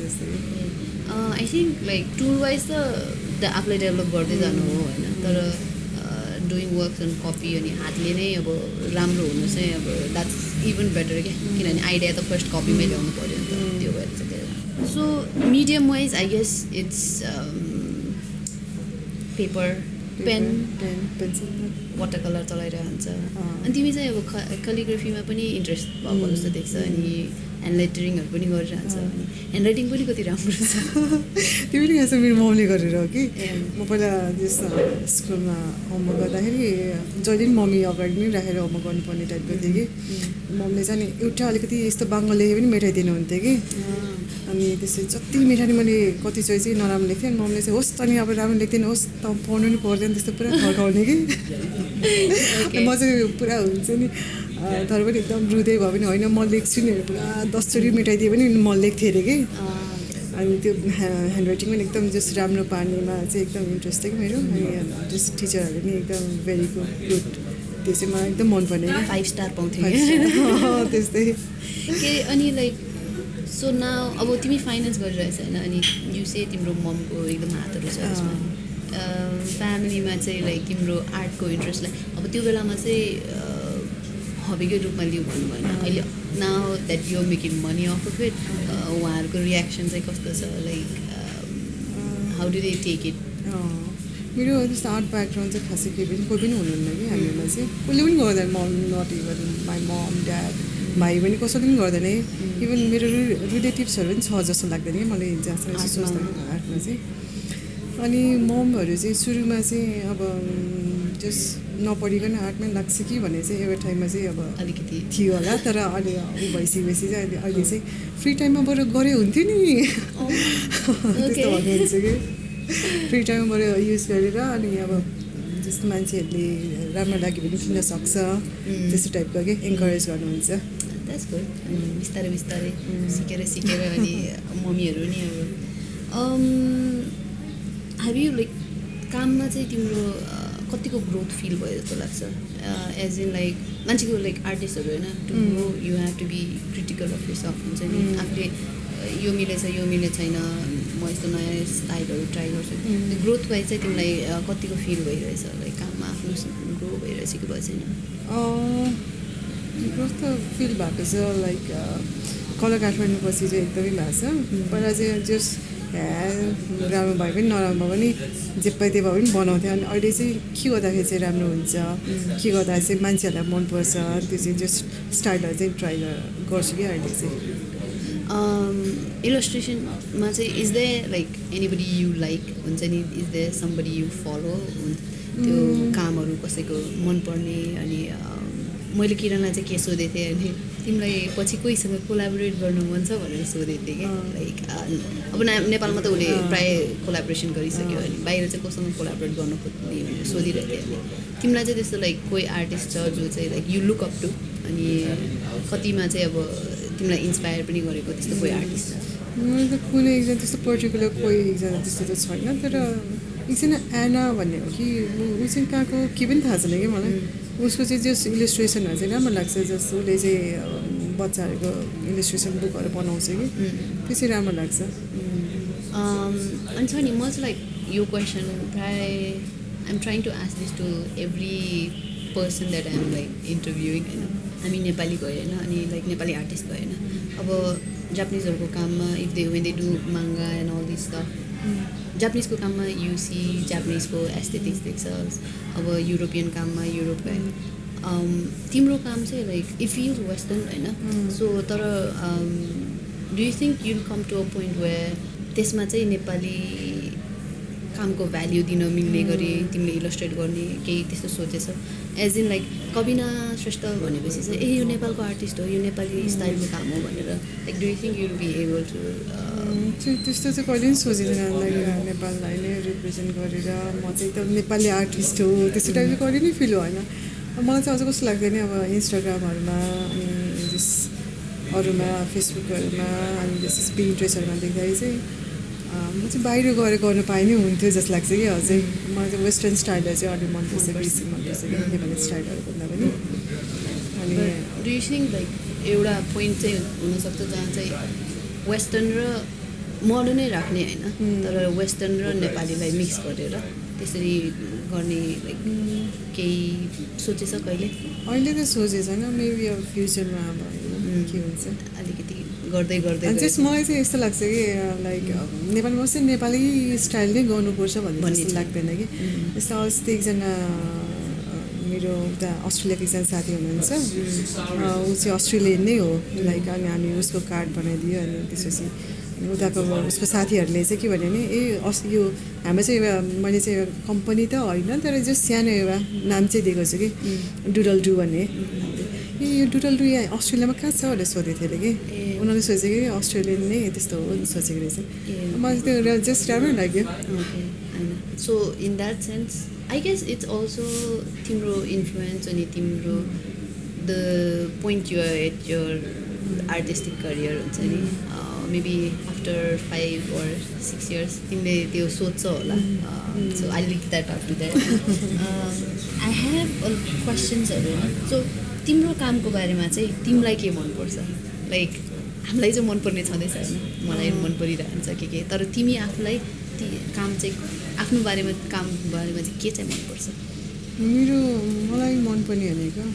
[SPEAKER 1] I think like tool wise त आफूलाई डेभलप गर्दै जानु हो होइन तर डुइङ वर्क्स अन कपी अनि हातले नै अब राम्रो हुनु चाहिँ अब द्याट्स इभन बेटर क्या किनभने आइडिया त फर्स्ट कपीमै ल्याउनु पऱ्यो नि त त्यो भएर चाहिँ so medium wise I guess it's paper pen
[SPEAKER 2] pencil
[SPEAKER 1] water colour चलाइरहेको हुन्छ अनि तिमी चाहिँ अब क्यालिग्राफीमा पनि इन्ट्रेस्ट भएको जस्तो देख्छ अनि ह्यान्ड लेटरिङहरू पनि गरिरहन्छ अनि ह्यान्ड राइटिङ पनि कति राम्रो छ
[SPEAKER 2] त्यो पनि खास मेरो मम्मीले गरेर हो कि
[SPEAKER 1] ए।
[SPEAKER 2] म पहिला जस्तो स्कुलमा होमवर्क गर्दाखेरि जहिले पनि मम्मी अगाडि नै राखेर होमवर्क गर्नुपर्ने टाइपको थियो कि मम्मीले चाहिँ नि एउटा अलिकति यस्तो बाङ्गो लेखे पनि मेटाइदिनुहुन्थ्यो कि अनि त्यसै जति मेटाउने मैले कति चाहिँ नराम्रो लेख्थेँ अनि मम्मीले चाहिँ होस् त नि अब राम्रो लेख्दैन होस् त पढ्नु नि पर्दैन त्यस्तो पुरा फर्काउने कि म चाहिँ पुरा हुन्छ नि तर पनि एकदम रुँदै भयो भने होइन म लेख्छु नि पुरा 10 मेटाइदियो भने म लेख्थेँ अरे कि अनि त्यो ह्यान्ड राइटिङ पनि एकदम जस्ट राम्रो पार्नेमा चाहिँ एकदम इन्ट्रेस्ट थियो कि मेरो अनि जस्ट टिचरहरूले पनि एकदम भेरी गुड त्यो चाहिँ मलाई एकदम मनपर्ने
[SPEAKER 1] 5 स्टार पाउँथ्यो
[SPEAKER 2] त्यस्तै
[SPEAKER 1] के अनि लाइक सो नाउ अब तिमी फाइनेन्स गरिरहेछ होइन अनि यु से तिम्रो ममको एकदम हातहरू छ यसमा फ्यामिलीमा चाहिँ लाइक तिम्रो आर्टको इन्ट्रेस्टलाई अब त्यो बेलामा चाहिँ हबीकै रूपमा लिऊ भन्नु भएन अहिले now that you making money off of it उहाँहरूको रियाक्सन चाहिँ कस्तो छ like how do they take it
[SPEAKER 2] मेरो त्यस्तो आर्ट ब्याकग्राउन्ड चाहिँ खासै केही पनि कोही पनि हुनुहुन्न कि हामीमा चाहिँ कसले पनि गर्दैन mum not even my mum dad भाइ पनि कसैले पनि गर्दैन इभन मेरो रिलेटिभ्सहरू पनि छ जस्तो लाग्दैन कि मलाई जहाँसम्म चाहिँ सोच्दाखेरि आर्टमा चाहिँ अनि ममहरू चाहिँ सुरुमा चाहिँ अब जस्ट नपढिकन आर्टमै लाग्छ कि भन्ने चाहिँ एउटा टाइममा चाहिँ अब
[SPEAKER 1] अलिकति
[SPEAKER 2] थियो होला तर अहिले ऊ भइसकेपछि चाहिँ अहिले चाहिँ फ्री टाइममा बरु गरे हुन्थ्यो नि त्यस्तो भन्नुहुन्छ कि फ्री टाइममा बरु युज गरेर अनि अब जस्तो मान्छेहरूले राम्रो लाग्यो भने किन्न सक्छ त्यस्तो टाइपको के इन्करेज गर्नुहुन्छ
[SPEAKER 1] द्याट्स गुड अनि बिस्तारै बिस्तारै सिकेर अनि मम्मीहरू नि अब हेभ यु लाइक काममा चाहिँ तिम्रो कतिको ग्रोथ फिल भयो जस्तो लाग्छ एज इन लाइक मान्छेको लाइक आर्टिस्टहरू होइन to grow you have to be critical of yourself हुन्छ नि आफूले यो मिलेछ छैन म यस्तो नयाँ स्टाइलहरू ट्राई गर्छु ग्रोथ वाइज चाहिँ तिमीलाई कतिको फिल भइरहेछ लाइक काममा आफ्नो ग्रो भइरहेछ कि भयो छैन
[SPEAKER 2] ग्रोथ त फिल भएको छ लाइक कलर काठमाडौँ पछि चाहिँ एकदमै भएको छ पहिला चाहिँ जस्ट राम्रो भए पनि नराम्रो भए पनि जे पाए त्यही भए पनि बनाउँथ्यो अनि अहिले चाहिँ के गर्दाखेरि चाहिँ राम्रो हुन्छ के गर्दा चाहिँ मान्छेहरूलाई मनपर्छ त्यो चाहिँ जस्ट स्टाइलहरू चाहिँ ट्राई गर्छु कि अहिले चाहिँ
[SPEAKER 1] इलस्ट्रेसनमा चाहिँ is there like anybody you like हुन्छ नि is there somebody you follow त्यो कामहरू कसैको मनपर्ने अनि मैले किरणलाई चाहिँ के सोधेको थिएँ अनि तिमीलाई पछि कोहीसँग कोलाबोरेट गर्नु मन छ भनेर सोधेको थिएँ क्या लाइक अब नेपालमा त उसले प्रायः कोलाबोरेसन गरिसक्यो अनि बाहिर चाहिँ कोसँग कोलाबोरेट गर्नु खोज्ने भनेर सोधिरहेको थिएँ अनि तिमीलाई चाहिँ त्यस्तो लाइक कोही आर्टिस्ट छ जो चाहिँ like you look up to अनि कतिमा चाहिँ अब तिमीलाई इन्सपायर पनि गरेको त्यस्तो कोही आर्टिस्ट छ
[SPEAKER 2] मलाई त कुनै एकजना त्यस्तो पर्टिकुलर कोही एकजना त्यस्तो त छैन तर एकजना एना भन्ने हो कि ऊ चाहिँ कहाँको के पनि थाहा छैन कि मलाई उसको चाहिँ जस्ट इलिस्ट्रेसनहरू चाहिँ राम्रो लाग्छ जस्तो उसले चाहिँ बच्चाहरूको इलिस्ट्रेसन बुकहरू बनाउँछ कि त्यो चाहिँ राम्रो लाग्छ
[SPEAKER 1] अनि छ नि म चाहिँ लाइक यो क्वेसन प्राय I'm trying to ask this to every person that I'm like interviewing होइन हामी नेपाली गयो होइन अनि लाइक नेपाली आर्टिस्ट गयो होइन अब जापानिजहरूको काममा if they when they do manga and all this stuff जापानिजको काममा युसी जापानिजको एस्थेटिक्स देख्छ अब युरोपियन काममा युरोपको तिम्रो काम चाहिँ लाइक इफ यु वेस्टर्न होइन सो तर do you think you'll come to a point where त्यसमा चाहिँ नेपाली कामको भ्याल्यु दिन मिल्ने गरी तिमीले इलस्ट्रेट गर्ने केही त्यस्तो सोचेछ एज इन लाइक कबिना श्रेष्ठ भनेपछि चाहिँ ए यो नेपालको आर्टिस्ट हो यो नेपाली स्टाइलको काम हो भनेर like do you think you'll be able to
[SPEAKER 2] त्यस्तो चाहिँ कहिले पनि सोचेको थिएन लाइक नेपाललाई नै रिप्रेजेन्ट गरेर म चाहिँ एकदम नेपाली आर्टिस्ट हो त्यस्तो टाइप चाहिँ कहिले नै फिल होइन मलाई चाहिँ अझ कस्तो लाग्दैन अब इन्स्टाग्रामहरूमा अनि जस अरूमा फेसबुकहरूमा अनि जस्तो पिन्ट्रेस्टहरूमा देख्दाखेरि चाहिँ म चाहिँ बाहिर गएर गर्नु पाए नै हुन्थ्यो जस्तो लाग्छ कि अझै मलाई चाहिँ वेस्टर्न स्टाइलहरू चाहिँ अलिक मनपर्छ बेसी मनपर्छ कि नेपाली स्टाइलहरू भन्दा पनि अनि
[SPEAKER 1] डु यु थिङ्क लाइक एउटा पोइन्ट चाहिँ हुनसक्छ जहाँ चाहिँ वेस्टर्न र मोडर्नै राख्ने होइन तर वेस्टर्न र नेपालीलाई मिक्स गरेर त्यसरी गर्ने लाइक केही सोचेछ कहिले
[SPEAKER 2] अहिले त सोचेको छैन मेबी अब फ्युचरमा अब के हुन्छ
[SPEAKER 1] अलिकति गर्दै गर्दै
[SPEAKER 2] जस्ट मलाई चाहिँ यस्तो लाग्छ कि लाइक नेपालमा चाहिँ नेपाली स्टाइल नै गर्नुपर्छ भन्ने जस्तो लाग्दैन कि यस्तो अस्ति एकजना मेरो उता अस्ट्रेलियाको एकजना साथी हुनुहुन्छ ऊ चाहिँ अस्ट्रेलियन नै हो लाइक अनि हामी उसको कार्ड बनाइदियो अनि त्यसपछि उताको उसको साथीहरूले चाहिँ के भन्यो भने यो हाम्रो चाहिँ एउटा मैले चाहिँ एउटा कम्पनी त होइन तर जो सानो एउटा नाम चाहिँ दिएको छु कि डुडल डु भन्ने यो डुडल डु यहाँ अस्ट्रेलियामा कहाँ छ भनेर सोधेको थियो अरे कि उनीहरूले सोचेको कि अस्ट्रेलियन नै त्यस्तो हो सोचेको रहेछ मलाई त्यो जस्ट राम्रो लाग्यो
[SPEAKER 1] so in that sense I guess it's also तिम्रो इन्फ्लुएन्स अनि तिम्रो the point you're at your artistic career हुन्छ नि maybe after 5 or 6 years तिमीले त्यो सोध्छौ होला so I'll leave that up to that I have questions-हरु so तिम्रो कामको बारेमा चाहिँ तिमीलाई के मनपर्छ लाइक हामीलाई चाहिँ मनपर्ने छँदैछ हैन मलाई मन परिरहन्छ के तर तिमी आफूलाई काम चाहिँ आफ्नो काम बारेमा चाहिँ के चाहिँ मनपर्छ
[SPEAKER 2] मलाई मनपर्ने भनेको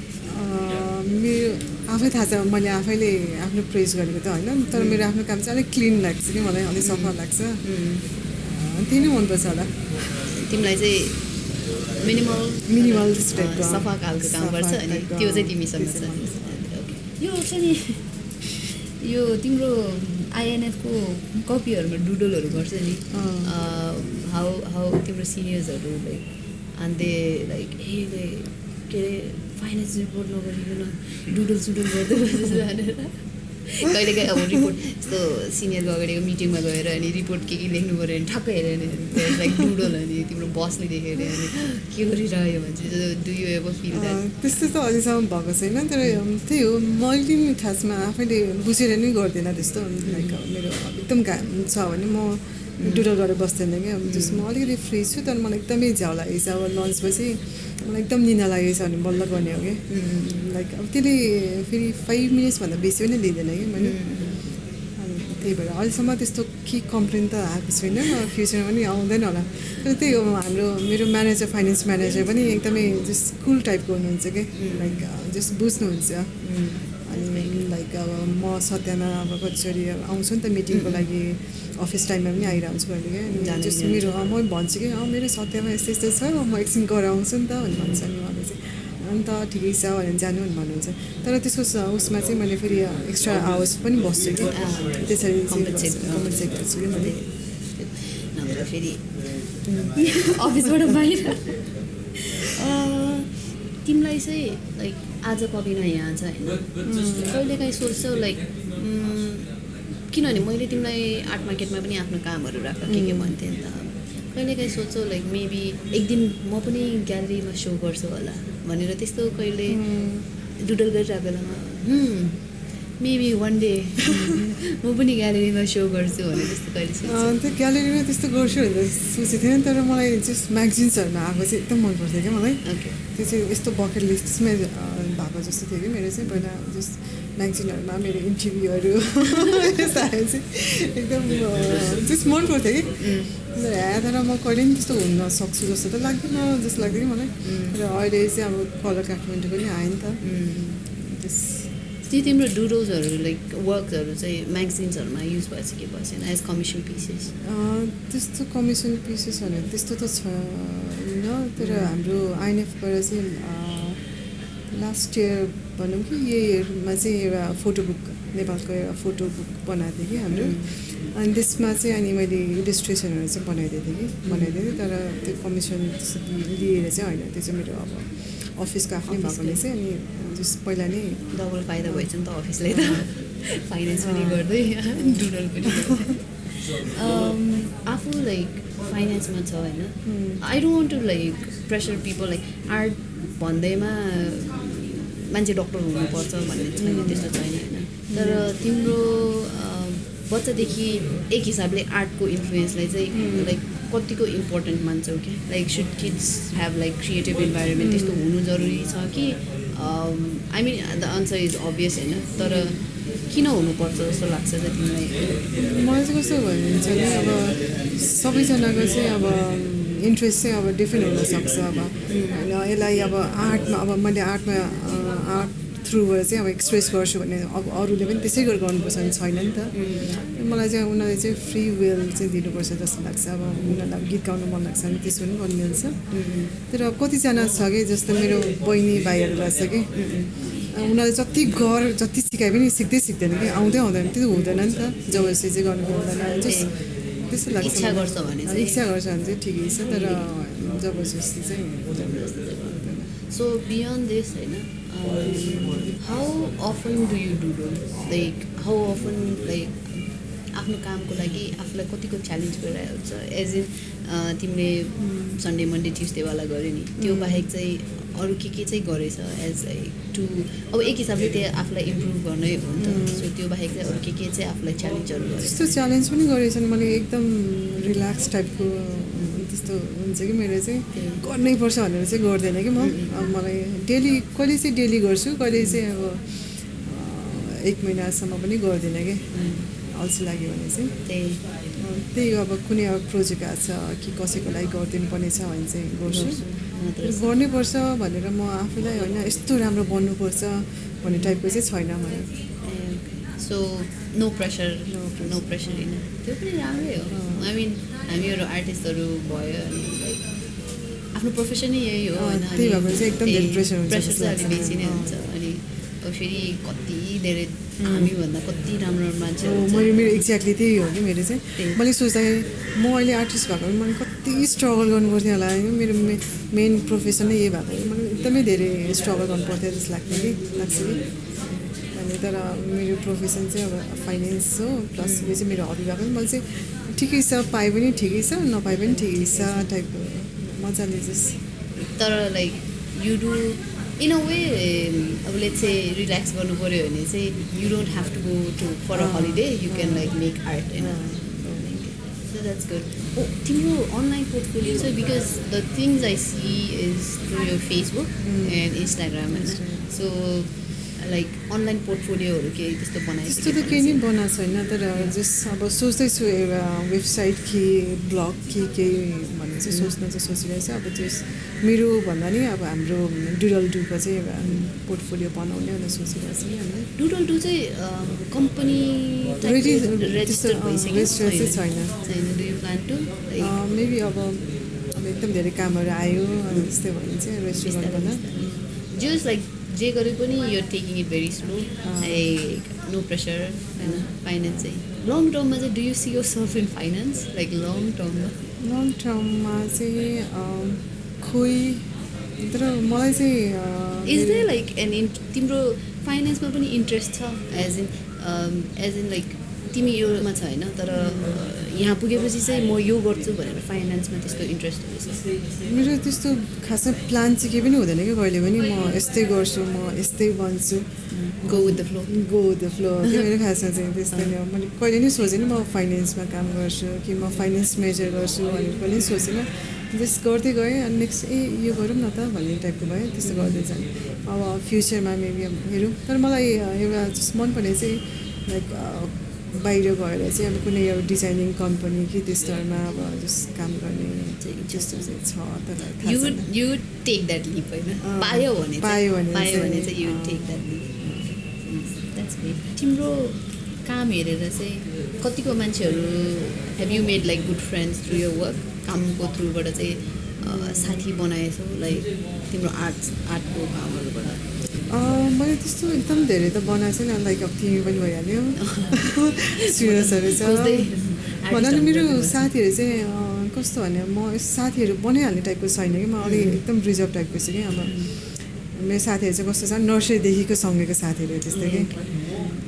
[SPEAKER 2] मेरो आफै थाहा छ मैले आफैले आफ्नो प्रेज गरेको त होइन तर मेरो आफ्नो काम चाहिँ अलिक क्लिन लाग्छ कि मलाई अलिक सफा लाग्छ त्यही नै मनपर्छ होला
[SPEAKER 1] तिमीलाई चाहिँ मिनिमल टाइपको सफा खालको काम गर्छ अनि त्यो चाहिँ तिमीसँग छ यो चाहिँ नि यो तिम्रो आइएनएफको कपीहरूमा डुडलहरू गर्छ नि हाउ तिम्रो सिनियर्सहरू like and they like hey they के फाइनेन्स रिपोर्ट नगरिकन डुडल सुडल गर्दै भनेर कहिलेकाहीँ अब रिपोर्ट यस्तो सिनियरको अगाडिको मिटिङमा गएर अनि रिपोर्ट के लेख्नु पऱ्यो भने ठक्कै हेऱ्यो भने लाइक डुडल अनि तिम्रो बसले देख्यो अरे अनि के गरिरह्यो भने do you ever feel that
[SPEAKER 2] त्यस्तो त अहिलेसम्म भएको छैन तर त्यही हो मैले पनि खासमा आफैले बुझेर नै गर्दिनँ त्यस्तो लाइक मेरो एकदम काम छ भने म डुडल गरेर बस्दैन क्या जस्तो म अलिकति फ्री छु तर मलाई एकदमै झ्याउ लागेको छ अब लन्चपछि मलाई एकदम निना लागेको छ भने बल्ल गर्ने हो कि लाइक अब त्यसले फेरि 5 मिनट्सभन्दा बेसी पनि लिँदैन कि मैले अनि त्यही भएर अहिलेसम्म त्यस्तो के कम्प्लेन त आएको छैन फ्युचरमा पनि आउँदैन होला तर त्यही हो मेरो म्यानेजर फाइनेन्स म्यानेजर पनि एकदमै जस्ट कुल टाइपको हुनुहुन्छ कि लाइक जस्ट बुझ्नुहुन्छ अनि लाइक अब म सत्यमा अब कतिचोटि आउँछु नि त मिटिङको लागि अफिस टाइममा पनि आइरहन्छु कहिले क्या जस्ट मेरो म भन्छु कि मेरो सत्यमा यस्तो यस्तो छ म एकछिन गराउँछु नि त भनेर भन्छ नि उहाँले चाहिँ अन्त ठिकै छ भनेर जानु भनेर भन्नुहुन्छ तर त्यसको उसमा चाहिँ मैले फेरि एक्स्ट्रा आवर्स पनि बस्छु कि त्यसरी कम्पनसेट गर्छु कि मैले
[SPEAKER 1] नभए फेरि अफिसबाट बाहिर तिमीलाई चाहिँ लाइक आज कबिना यहाँ छ होइन कहिलेकाहीँ सोच्छौ लाइक किनभने मैले तिमीलाई आर्ट मार्केटमा पनि आफ्नो कामहरू राख के भन्थेँ नि त कहिलेकाहीँ सोच्छौ लाइक मेबी एक दिन म पनि ग्यालेरीमा सो गर्छु होला भनेर त्यस्तो कहिले डुडल गरिरहेको बेलामा मेबी वान डे म पनि ग्यालेरीमा सो गर्छु भने त्यस्तो कहिले सोच्छु
[SPEAKER 2] त्यो ग्यालेरीमा त्यस्तो गर्छु भनेर सोचेको थिएन तर मलाई जस्ट म्यागजिन्सहरूमा आएको चाहिँ एकदम मनपर्थ्यो क्या मलाई त्यो चाहिँ यस्तो बकेट लिस्टमै भएको जस्तो थियो कि मेरो चाहिँ पहिला जस्ट म्यागजिनहरूमा मेरो इन्टरभ्यूहरू चाहिँ एकदम जस्ट मनपर्थ्यो कि तर म कहिले पनि त्यस्तो हुन सक्छु जस्तो त लाग्दैन जस्तो लाग्थ्यो कि मलाई र अहिले चाहिँ अब कलर काठमाडौँ पनि आयो नि त
[SPEAKER 1] त्यो तिम्रो डुडल्सहरू लाइक वर्क्सहरू चाहिँ म्यागजिन्सहरूमा युज भएछ कि भएन एज कमिसन पिसेस
[SPEAKER 2] त्यस्तो कमिसन पिसेस भनेर त्यस्तो त छैन तर हाम्रो आइएनएफबाट चाहिँ लास्ट इयर भनौँ कि यही इयरमा चाहिँ एउटा फोटो बुक नेपालको एउटा फोटो बुक बनाएको थिएँ कि हाम्रो अनि त्यसमा चाहिँ अनि मैले इलिस्ट्रेसनहरू चाहिँ बनाइदिएको थिएँ तर त्यो कमिसन लिएर चाहिँ होइन त्यो चाहिँ मेरो अब अफिसको आफ्नै भएकोले चाहिँ अनि जस पहिला नै
[SPEAKER 1] डबल फाइदा भएछ नि त अफिसले त फाइनेन्स पनि गर्दै डुडल पनि आफू लाइक फाइनेन्समा छ होइन I don't want to like pressure people like art भन्दैमा मान्छे डक्टर हुनुपर्छ भन्ने छैन त्यस्तो छैन होइन तर तिम्रो बच्चादेखि एक हिसाबले आर्टको इन्फ्लुएन्सलाई चाहिँ लाइक कतिको इम्पोर्टेन्ट मान्छौ क्या like should kids have like creative environment त्यस्तो हुनु जरुरी छ कि I mean the answer is obvious होइन तर किन हुनुपर्छ जस्तो लाग्छ त तिमीलाई
[SPEAKER 2] मलाई चाहिँ कस्तो भनिन्छ नि अब सबैजनाको चाहिँ अब इन्ट्रेस्ट चाहिँ अब डिफ्रेन्ट हुनसक्छ अब होइन यसलाई अब आर्टमा अब मैले आर्ट थ्रुबाट चाहिँ अब एक्सप्रेस गर्छु भने अब अरूले पनि त्यसै गरेर गर्नुपर्छ भने छैन नि त मलाई चाहिँ उनीहरूले चाहिँ फ्री विल चाहिँ दिनुपर्छ जस्तो लाग्छ अब उनीहरूलाई गीत गाउनु मन लाग्छ भने त्यसो पनि गर्नु मिल्छ तर कतिजना छ कि जस्तो मेरो बहिनी भाइहरूलाई छ कि उनीहरूले जति सिकाए पनि सिक्दैन कि आउँदैन त्यो हुँदैन नि त जबरजस्ती चाहिँ गर्नु पाउँदैन त्यस्तो लाग्छ
[SPEAKER 1] इच्छा गर्छ भने
[SPEAKER 2] चाहिँ ठिकै छ तर जबरजस्ती चाहिँ हुँदैन
[SPEAKER 1] सो बियोन्ड दिस होइन how often do you doodle like how often like आफ्नो कामको लागि आफूलाई कतिको च्यालेन्ज गरिरहेको हुन्छ एज इन तिमीले सन्डे मन्डे ट्युसडेवाला गऱ्यो नि त्यो बाहेक चाहिँ अरू के चाहिँ गरेछ एज लाइक टु अब एक हिसाबले त्यो आफूलाई इम्प्रुभ गर्नै हो नि त सो त्यो बाहेक चाहिँ अरू के चाहिँ आफूलाई च्यालेन्जहरू गरेछ
[SPEAKER 2] त्यस्तो च्यालेन्ज पनि गरेछ नि मैले एकदम रिल्याक्स टाइपको त्यस्तो हुन्छ कि मेरो चाहिँ गर्नै पर्छ भनेर चाहिँ गर्दैन कि म अब मलाई कहिले चाहिँ डेली गर्छु कहिले चाहिँ अब 1 महिनासम्म पनि गर्दिनँ कि अल्छी लाग्यो भने चाहिँ त्यही अब कुनै अब प्रोजेक्ट आएको छ कि कसैको लागि गरिदिनु पर्ने छ भने चाहिँ गर्छु गर्नैपर्छ भनेर म आफूलाई होइन यस्तो राम्रो बन्नुपर्छ भन्ने टाइपको चाहिँ छैन मलाई
[SPEAKER 1] सो नो प्रेसर होइन त्यो पनि राम्रै हो आई मिन हामीहरू आर्टिस्टहरू भयो अनि लाइक आफ्नो प्रोफेसनै यही हो होइन
[SPEAKER 2] त्यही भएर चाहिँ एकदम धेरै प्रेसर हुन्छ
[SPEAKER 1] चाहिँ अलिक बेसी नै हुन्छ अनि अब फेरि कति धेरै हामीभन्दा कति राम्रो मान्छेहरू
[SPEAKER 2] मेरो एक्ज्याक्टली त्यही हो कि मेरो चाहिँ मैले सोच्दाखेरि म अहिले आर्टिस्ट भएको भने मैले कति स्ट्रगल गर्नुपर्थ्यो होला होइन मेरो मेन प्रोफेसन नै यही भएको मैले एकदमै धेरै स्ट्रगल गर्नुपर्थ्यो जस्तो लाग्छ कि अनि तर मेरो प्रोफेसन चाहिँ अब फाइनेन्स हो प्लस यो चाहिँ मेरो हबी भएको मैले चाहिँ ठिकै छ पाए पनि ठिकै छ नपाए पनि ठिकै छ टाइपको मजाले जस्ट
[SPEAKER 1] तर like you do in a way अब लेट्स से रिल्याक्स गर्नु पऱ्यो भने चाहिँ you don't have to go to for a holiday you can like make art होइन सो द्याट्स गुड तिम्रो अनलाइन पोर्टफोलियो चाहिँ because the things I see is through your Facebook and Instagram होइन सो लाइक अनलाइन पोर्टफोलियोहरू केही त्यस्तो बनाएको
[SPEAKER 2] त्यस्तो त केही नै बनाएको छैन तर जस्ट अब सोच्दैछु एउटा वेबसाइट कि ब्लग कि केही भन्ने चाहिँ सोचिरहेको छ अब त्यस मेरो भन्दा नि अब हाम्रो डुडल डुको चाहिँ एउटा पोर्टफोलियो बनाउने भनेर सोचिरहेको छ नि हामीले
[SPEAKER 1] डुडल डु चाहिँ कम्पनी
[SPEAKER 2] रेजिस्टर चाहिँ छैन
[SPEAKER 1] do you plan to
[SPEAKER 2] maybe अब एकदम धेरै कामहरू आयो अनि त्यस्तै भयो भने चाहिँ रेजिस्टर गर्नुपर्ला
[SPEAKER 1] जस्ट लाइक जे गरे पनि यो taking it very slow like no pressure होइन फाइनेन्स चाहिँ लङ टर्ममा चाहिँ do you see yourself in finance like long
[SPEAKER 2] टर्ममा चाहिँ खोइ तर मलाई चाहिँ
[SPEAKER 1] इज दे लाइक तिम्रो फाइनेन्समा पनि इन्ट्रेस्ट छ एज इन लाइक तिमी योमा छ होइन तर यहाँ पुगेपछि चाहिँ म यो गर्छु भनेर फाइनेन्समा त्यस्तो इन्ट्रेस्टहरू छ
[SPEAKER 2] मेरो त्यस्तो खासमा प्लान चाहिँ केही पनि हुँदैन कि कहिले पनि म यस्तै गर्छु म यस्तै बन्छु
[SPEAKER 1] गो विथ द फ्लो
[SPEAKER 2] मेरो खासमा चाहिँ त्यस्तै नै हो मैले कहिले नै सोचेन म फाइनेन्समा काम गर्छु कि म फाइनेन्स मेजर गर्छु भनेर कहिले पनि सोचेन जस्ट गर्दै गएँ अनि नेक्स्ट यो गरौँ न त भन्ने टाइपको भयो त्यस्तो गर्दै जाने अब फ्युचरमा मेबी अब हेरौँ तर मलाई एउटा जस्ट मनपर्ने चाहिँ लाइक बाहिर गएर चाहिँ अब कुनै अब डिजाइनिङ कम्पनी कि त्यस्तोहरूमा अब जस्ट काम गर्ने जस्तो चाहिँ छ तर
[SPEAKER 1] यु टेक द्याट लिप होइन पायो भने चाहिँ you take that leap that's great तिम्रो काम हेरेर चाहिँ कतिको मान्छेहरू have you made like good friends through your work कामको थ्रुबाट चाहिँ साथी बनाएछौ लाइक तिम्रो आर्टको कामहरूबाट
[SPEAKER 2] मैले त्यस्तो एकदम धेरै त बनाएको छैन लाइक अब तिमी पनि भइहाल्यो सिरियसहरू छ भन्नाले मेरो साथीहरू चाहिँ कस्तो भने म साथीहरू बनाइहाल्ने टाइपको छैन कि म अलिक एकदम रिजर्भ टाइपको छु कि अब मेरो साथीहरू चाहिँ कस्तो छ नर्सरीदेखिको सँगैको साथीहरू त्यस्तै कि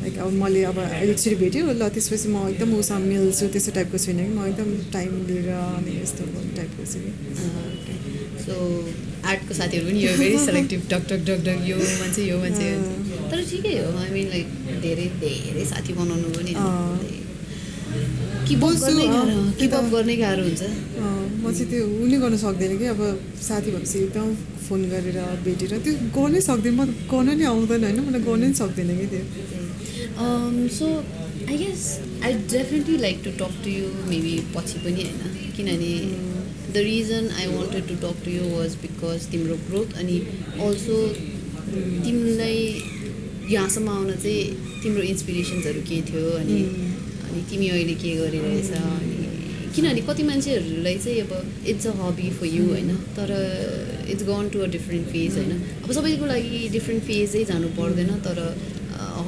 [SPEAKER 2] लाइक अब मैले अब एकचोटि भेट्यो ल त्यसपछि म एकदम उसँग मिल्छु त्यस्तो टाइपको छुइनँ कि म एकदम टाइम लिएर अनि यस्तो टाइपको छु कि
[SPEAKER 1] सो आर्टको साथीहरू पनि यो भेरी सेलेक्टिभ डक यो मान्छे तर ठिकै हो आई मिन लाइक धेरै धेरै साथी बनाउनु पनि किपअप गर्नै गाह्रो हुन्छ
[SPEAKER 2] म चाहिँ त्यो उनी गर्न सक्दैन कि अब साथी भएपछि एकदम फोन गरेर भेटेर त्यो गर्नै सक्दैन म गर्न नै आउँदैन होइन मलाई गर्नै सक्दैन कि त्यो
[SPEAKER 1] so I guess I definitely like to talk to you maybe पछि पनि होइन किनभने the reason I wanted to talk to you was because तिम्रो ग्रोथ अनि अल्सो तिमीलाई यहाँसम्म आउन चाहिँ तिम्रो इन्सपिरेसन्सहरू के थियो अनि तिमी अहिले के गरिरहेछ अनि किनभने कति मान्छेहरूलाई चाहिँ अब it's a hobby for you होइन तर it's gone to a different phase होइन अब सबैको लागि डिफ्रेन्ट फेजै जानु पर्दैन तर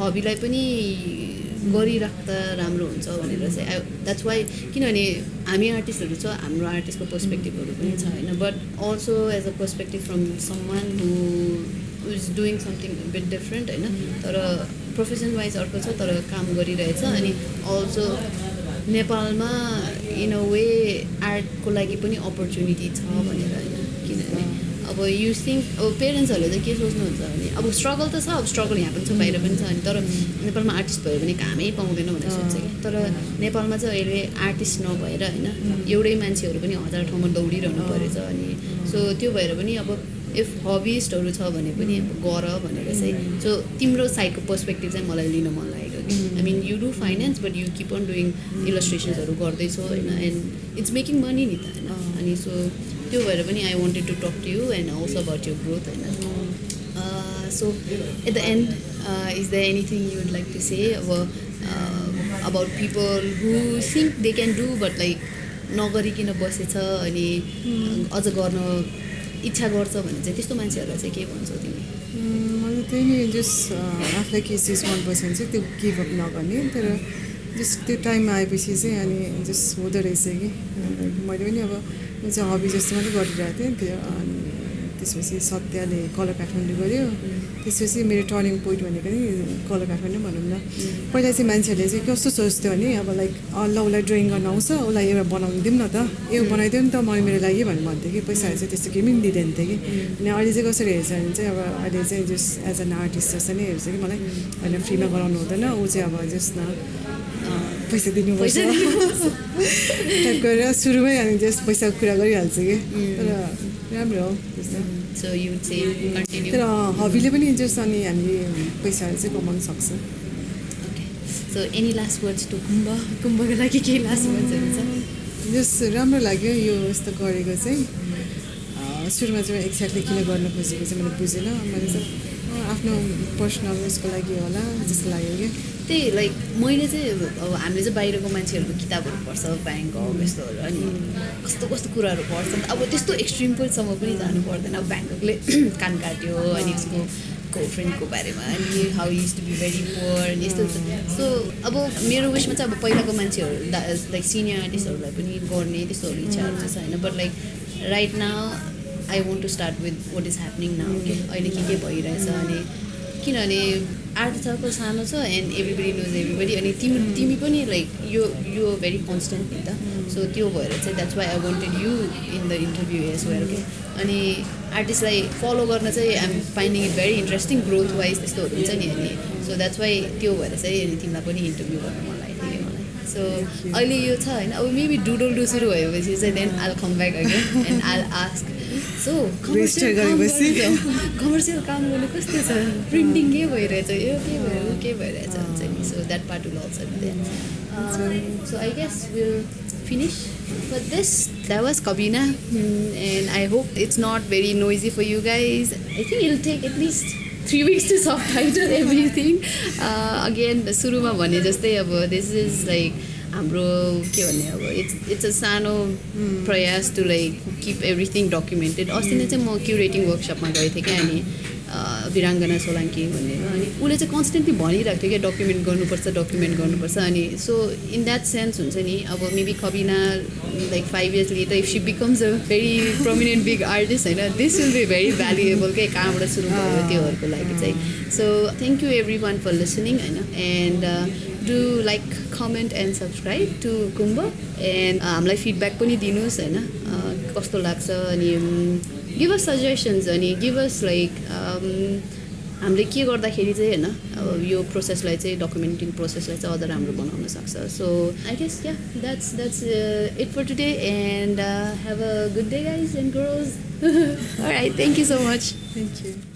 [SPEAKER 1] हबीलाई पनि गरिराख्दा राम्रो हुन्छ भनेर चाहिँ द्याट्स वाइ किनभने हामी आर्टिस्टहरू छ हाम्रो आर्टिस्टको पर्सपेक्टिभहरू पनि छ होइन but also as a perspective from someone who is doing something bit different होइन तर प्रोफेसन वाइज अर्को छ तर काम गरिरहेछ अनि अल्सो नेपालमा इन अ वे आर्टको लागि पनि अपर्च्युनिटी छ भनेर होइन किनभने अब यु थिङ्क अब पेरेन्ट्सहरूले चाहिँ के सोच्नुहुन्छ भने अब स्ट्रगल त छ अब स्ट्रगल यहाँ पनि छ बाहिर पनि छ अनि तर नेपालमा आर्टिस्ट भयो भने कामै पाउँदैन भनेर सोध्छ क्या तर नेपालमा चाहिँ अहिले आर्टिस्ट नभएर होइन एउटै मान्छेहरू पनि 1000 ठाउँमा दौडिरहनु परेछ अनि सो त्यो भएर पनि अब इफ हबिस्टहरू छ भने पनि अब गर भनेर चाहिँ सो तिम्रो साइडको पर्सपेक्टिभ चाहिँ मलाई लिन मन लागेको कि I mean you do finance but you keep on doing इलस्ट्रेसन्सहरू गर्दैछौ होइन एन्ड इट्स मेकिङ मनी नि त होइन अनि सो त्यो भएर पनि I wanted to talk to you and also about your growth होइन so at the end is the anything you would like to say अब about people who think they can do but like नगरिकन बसेछ अनि अझ गर्न इच्छा गर्छ भने चाहिँ त्यस्तो मान्छेहरूलाई चाहिँ के भन्छौ तिमी
[SPEAKER 2] मैले त्यही नि जस्ट आफूलाई के चिज मनपर्छ भने चाहिँ त्यो गिभअप नगर्ने तर जस्ट त्यो टाइममा आएपछि चाहिँ अनि जस्ट हुँदो रहेछ कि मैले पनि अब म चाहिँ हबी जस्तो मात्रै गरिरहेको थिएँ त्यो अनि त्यसपछि सत्यले कलर काठमाडौँ गऱ्यो त्यसपछि मेरो टर्निङ पोइन्ट भनेको नि कलर काठमाडौँ भनौँ न पहिला चाहिँ मान्छेहरूले चाहिँ कस्तो सोच्थ्यो भने अब लाइक ल उसलाई ड्रइङ गर्न आउँछ उसलाई एउटा बनाउनु दिउँ न त यो बनाइदियो नि त मैले मेरो लागि भनेर भन्थेँ कि पैसाहरू चाहिँ त्यस्तो केही पनि दिँदैन थियो कि अनि अहिले चाहिँ कसरी हेर्छ भने चाहिँ अब अहिले चाहिँ जस्ट एज एन आर्टिस्ट जस्तो नै हेर्छ कि मलाई होइन फ्रीमा गराउनु हुँदैन ऊ चाहिँ अब जस्ट न पैसा दिनुपर्छ टाइप गरेर सुरुमै अनि जस्ट पैसाको कुरा गरिहाल्छ कि तर राम्रो हो त्यस्तो तर हबीले पनि जस्ट अनि हामीले पैसाहरू चाहिँ कमाउन सक्छ
[SPEAKER 1] okay so any last words to कुम्भको लागि केही लास्ट वर्ड्सहरू छ
[SPEAKER 2] जस्ट राम्रो लाग्यो यो यस्तो गरेको चाहिँ सुरुमा चाहिँ एक्ज्याक्टली किन गर्न खोजेको चाहिँ मैले बुझेन मैले चाहिँ आफ्नो पर्सनल उसको लागि होला जस्तो लाग्यो कि
[SPEAKER 1] त्यही लाइक मैले चाहिँ अब हामीले चाहिँ बाहिरको मान्छेहरूको किताबहरू पढ्छ ब्याङ्कक यस्तोहरू अनि कस्तो कस्तो कुराहरू पढ्छ नि त अब त्यस्तो एक्सट्रिमकोसम्म पनि जानु पर्दैन अब ब्याङ्ककले कान काट्यो अनि उसको गर्लफ्रेन्डको बारेमा अनि how used to be very poor अनि यस्तो सो अब मेरो उयसमा चाहिँ अब पहिलाको मान्छेहरू लाइक सिनियर आर्टिस्टहरूलाई पनि गर्ने त्यस्तोहरू इच्छाहरू चाहिँ छैन but like right now I want to start with what is happening now के अहिले के भइरहेछ अनि किनभने आर्ट छ सानो छ एन्ड एभ्रिबडी नोज एभ्रिबडी अनि तिमी पनि लाइक यो भेरी कन्सटेन्ट नि त सो त्यो भएर चाहिँ that's why I wanted you in the interview as well के अनि आर्टिस्टलाई फलो गर्न चाहिँ I am finding it very interesting growth wise त्यस्तोहरू हुन्छ नि अनि सो द्याट्स वाइ त्यो भएर चाहिँ अनि तिमीलाई पनि इन्टरभ्यू गर्न मन लागेको थियो मलाई सो अहिले यो छ होइन अब मेबी डुडल डु सुरु भएपछि चाहिँ then I'll come back again and I'll ask so commercial काम गर्नु कस्तो छ प्रिन्टिङ के भइरहेछ यो के भइरहेछ हुन्छ नि so that part will also be there so I guess will finish for this. That was Kabina and I hope it's not very noisy for you guys. I think it'll take at least 3 weeks to subtitle everything. Again सुरुमा भने जस्तै अब this is like हाम्रो के भन्ने अब it's a सानो प्रयास to like keep everything documented. अस्ति नै चाहिँ म क्युरेटिङ वर्कसपमा गएको थिएँ क्या अनि वीराङ्गना सोलाङ्की भन्ने अनि उसले चाहिँ कन्सटेन्टली भनिरहेको थियो क्या डकुमेन्ट गर्नुपर्छ अनि सो इन द्याट सेन्स हुन्छ नि अब maybe Kabina like 5 years later if she becomes a very prominent big artist होइन this will be very valuable के कहाँबाट सुरु भयो त्योहरूको लागि चाहिँ so thank you everyone for listening होइन and do like comment and subscribe to Kumbh and हामीलाई फिडब्याक पनि दिनुहोस् होइन कस्तो लाग्छ अनि गिभ अस सजेसन्स अनि गिभ अस लाइक हामीले के गर्दाखेरि चाहिँ होइन अब यो प्रोसेसलाई चाहिँ डकुमेन्टिङ प्रोसेसलाई चाहिँ अझ राम्रो बनाउन सक्छ so I guess yeah that's it for today and have a good day guys and girls alright thank you so much
[SPEAKER 2] thank you